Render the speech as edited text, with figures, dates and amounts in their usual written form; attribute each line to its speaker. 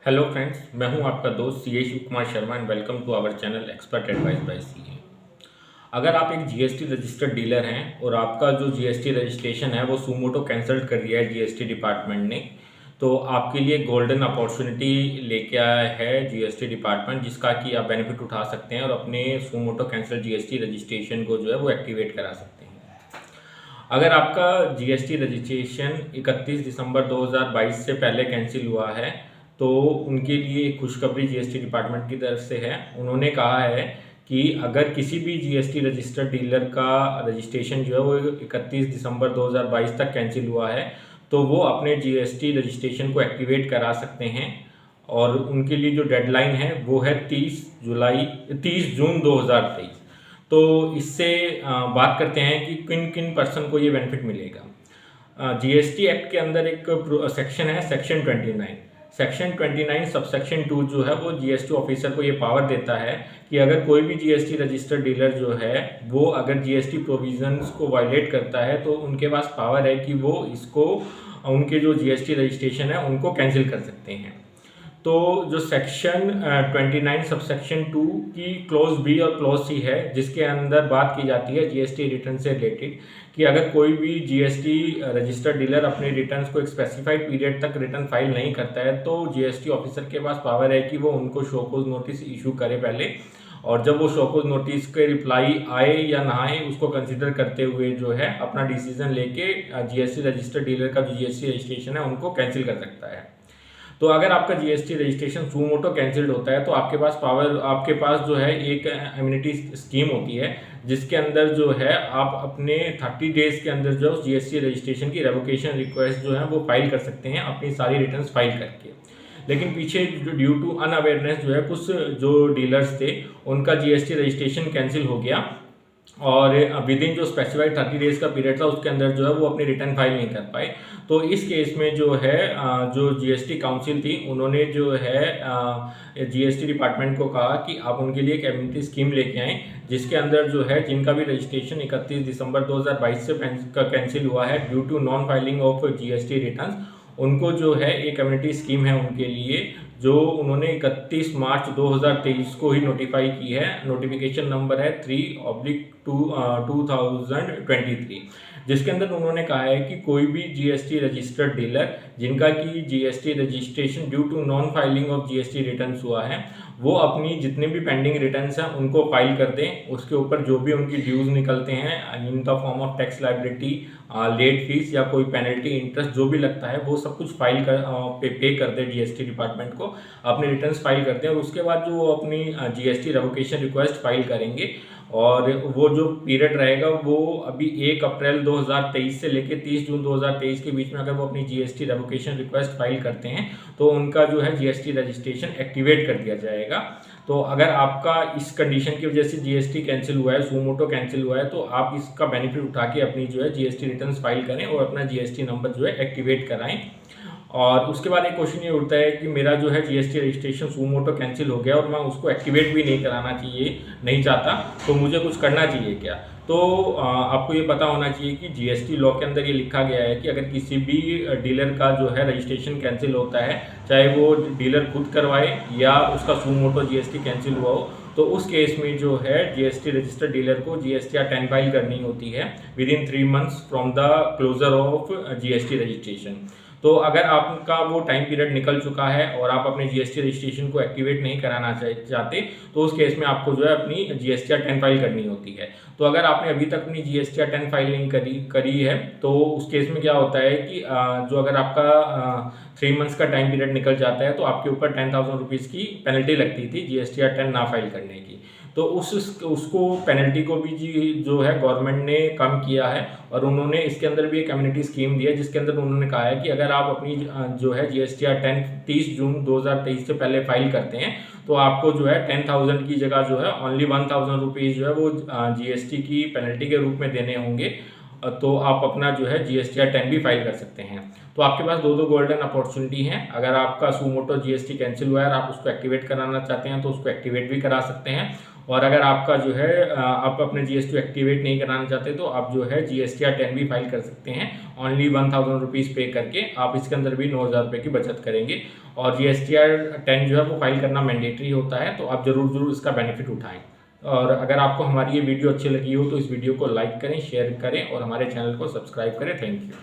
Speaker 1: Hello friends, मैं हूं आपका दोस्त C A Shiv Kumar Sharma and welcome to our channel expert advice by C A. अगर आप एक जीएसटी रजिस्टर्ड डीलर हैं और आपका जो जीएसटी रजिस्ट्रेशन है वो सुमोटो कैंसिल कर दिया है जीएसटी डिपार्टमेंट ने, तो आपके लिए गोल्डन अपॉर्चुनिटी लेके आया है जीएसटी डिपार्टमेंट, जिसका कि आप बेनिफिट उठा सकते हैं और अपने सुमोटो कैंसिल जीएसटी रजिस्ट्रेशन को जो है वो एक्टिवेट करा सकते हैं। अगर आपका जीएसटी रजिस्ट्रेशन 31 दिसंबर 2022 से पहले कैंसिल हुआ है तो उनके लिए एक खुशखबरी जीएसटी डिपार्टमेंट की तरफ से है। उन्होंने कहा है कि अगर किसी भी जीएसटी रजिस्टर्ड डीलर का रजिस्ट्रेशन जो है वो 31 दिसंबर 2022 तक कैंसिल हुआ है तो वो अपने जीएसटी रजिस्ट्रेशन को एक्टिवेट करा सकते हैं। और उनके लिए जो डेडलाइन है वो है 30 जून 2023। तो इससे बात करते हैं कि किन किन पर्सन को ये बेनिफिट मिलेगा। जीएसटी एक्ट के अंदर एक सेक्शन है, सेक्शन 29। सेक्शन 29 सबसेक्शन 2 जो है वो जीएसटी ऑफिसर को ये पावर देता है कि अगर कोई भी जीएसटी रजिस्टर्ड डीलर जो है वो अगर जीएसटी प्रोविजंस को वायलेट करता है तो उनके पास पावर है कि वो इसको उनके जो जीएसटी रजिस्ट्रेशन है उनको कैंसिल कर सकते हैं। तो जो सेक्शन 29 सबसेक्शन 2 की क्लॉज बी और क्लॉज सी है, जिसके अंदर बात की जाती है जीएसटी रिटर्न से रिलेटेड कि अगर कोई भी जीएसटी रजिस्टर्ड डीलर अपने रिटर्न्स को एक स्पेसिफाइड पीरियड तक रिटर्न फाइल नहीं करता है तो जीएसटी ऑफिसर के पास पावर है कि वो उनको शोकॉज नोटिस इशू करे पहले, और जब वो शोकॉज नोटिस के रिप्लाई आए या ना आए उसको कंसिडर करते हुए जो है अपना डिसीजन लेके जीएसटी रजिस्टर्ड डीलर का जो जीएसटी रजिस्ट्रेशन है उनको कैंसिल कर सकता है। तो अगर आपका जीएसटी रजिस्ट्रेशन सुमोटो कैंसिल्ड होता है तो आपके पास जो है एक इम्यूनिटी स्कीम होती है, जिसके अंदर जो है आप अपने 30 डेज के अंदर जो है जीएसटी रजिस्ट्रेशन की रेवोकेशन रिक्वेस्ट जो है वो फाइल कर सकते हैं अपनी सारी रिटर्न्स फाइल करके। लेकिन पीछे ड्यू टू अनअवेयरनेस जो है कुछ जो डीलर्स थे उनका जीएसटी रजिस्ट्रेशन कैंसिल हो गया और विद इन जो स्पेसिफाइड 30 डेज का पीरियड था उसके अंदर जो है वो अपनी रिटर्न फाइल नहीं कर पाए। तो इस केस में जो है जो जीएसटी काउंसिल थी उन्होंने जो है जीएसटी डिपार्टमेंट को कहा कि आप उनके लिए एक इम्यूनिटी स्कीम लेके आएँ, जिसके अंदर जो है जिनका भी रजिस्ट्रेशन 31 दिसंबर 2022 से कैंसिल हुआ है due to non filing of GST return, उनको जो है एक कम्युनिटी स्कीम है उनके लिए, जो उन्होंने 31 मार्च 2023 को ही नोटिफाई की है। नोटिफिकेशन नंबर है 3/2023, जिसके अंदर उन्होंने कहा है कि कोई भी जीएसटी रजिस्टर्ड डीलर जिनका कि GST registration due to non filing of GST returns हुआ है वो अपनी जितने भी पेंडिंग रिटर्न्स हैं उनको फाइल कर दें। उसके ऊपर जो भी उनकी ड्यूज निकलते हैं in the form of tax liability, late fees या कोई पेनल्टी इंटरेस्ट जो भी लगता है वो सब कुछ फाइल कर पे कर दे जीएसटी डिपार्टमेंट को, अपने रिटर्न्स फाइल करते हैं और उसके बाद जो वो अपनी जीएसटी रेवोकेशन रिक्वेस्ट फाइल करेंगे और वो जो पीरियड रहेगा वो अभी 1 अप्रैल 2023 से लेकर 30 जून 2023 के बीच में अगर वो अपनी जीएसटी रेवोकेशन रिक्वेस्ट फाइल करते हैं तो उनका जो है जीएसटी रजिस्ट्रेशन एक्टिवेट कर दिया जाएगा। तो अगर आपका इस कंडीशन की वजह से जीएसटी कैंसिल हुआ है, सुमोटो कैंसिल हुआ है, तो आप इसका बेनिफिट उठा के अपनी जो है जीएसटी रिटर्न्स फाइल करें और अपना जीएसटी नंबर जो है एक्टिवेट कराएं। और उसके बाद एक क्वेश्चन ये उठता है कि मेरा जो है जीएसटी रजिस्ट्रेशन सुमोटो कैंसिल हो गया और मैं उसको एक्टिवेट भी नहीं कराना नहीं चाहता, तो मुझे कुछ करना चाहिए क्या? तो आपको ये पता होना चाहिए कि जीएसटी लॉ के अंदर ये लिखा गया है कि अगर किसी भी डीलर का जो है रजिस्ट्रेशन कैंसिल होता है, चाहे वो डीलर खुद करवाए या उसका सुमोटो जीएसटी कैंसिल हुआ हो, तो उस केस में जो है जीएसटी रजिस्टर्ड डीलर को जीएसटीआर 10 फाइल करनी होती है within 3 months from the closure of GST registration. तो अगर आपका वो टाइम पीरियड निकल चुका है और आप अपने जीएसटी रजिस्ट्रेशन को एक्टिवेट नहीं कराना चाहते तो उस केस में आपको जो है अपनी जीएसटीआर 10 फाइल करनी होती है। तो अगर आपने अभी तक अपनी जीएसटीआर 10 फाइल नहीं करी है तो उस केस में क्या होता है कि जो अगर आपका 3 मंथ्स का टाइम पीरियड निकल जाता है तो आपके ऊपर 10,000 रुपीज़ की पेनल्टी लगती थी जीएसटीआर 10 ना फाइल करने की। तो उसको पेनल्टी को भी जो है गवर्नमेंट ने कम किया है और उन्होंने इसके अंदर भी एक कम्युनिटी स्कीम दी है, जिसके अंदर उन्होंने कहा है कि अगर आप अपनी जो है जीएसटीआर 10 30 जून 2023 से पहले फाइल करते हैं तो आपको जो है 10,000 की जगह जो है ओनली 1,000 रुपीज़ जो है वो जीएसटी की पेनल्टी के रूप में देने होंगे। तो आप अपना जो है जीएसटीआर 10 भी फाइल कर सकते हैं। तो आपके पास दो गोल्डन अपॉर्चुनिटी हैं। अगर आपका सुमोटो जीएसटी कैंसिल हुआ है और आप उसको एक्टिवेट कराना चाहते हैं तो उसको एक्टिवेट भी करा सकते हैं, और अगर आपका जो है आप अपने जीएसटी एक्टिवेट नहीं कराना चाहते तो आप जो है जीएसटीआर 10 भी फाइल कर सकते हैं। ओनली 1000 रुपीज़ पे करके आप इसके अंदर भी 9000 रुपये की बचत करेंगे। और जीएसटीआर 10 जो है वो फाइल करना मैंडेटरी होता है, तो आप ज़रूर इसका बेनिफिट उठाएं। और अगर आपको हमारी ये वीडियो अच्छी लगी हो तो इस वीडियो को लाइक करें, शेयर करें और हमारे चैनल को सब्सक्राइब करें। Thank you.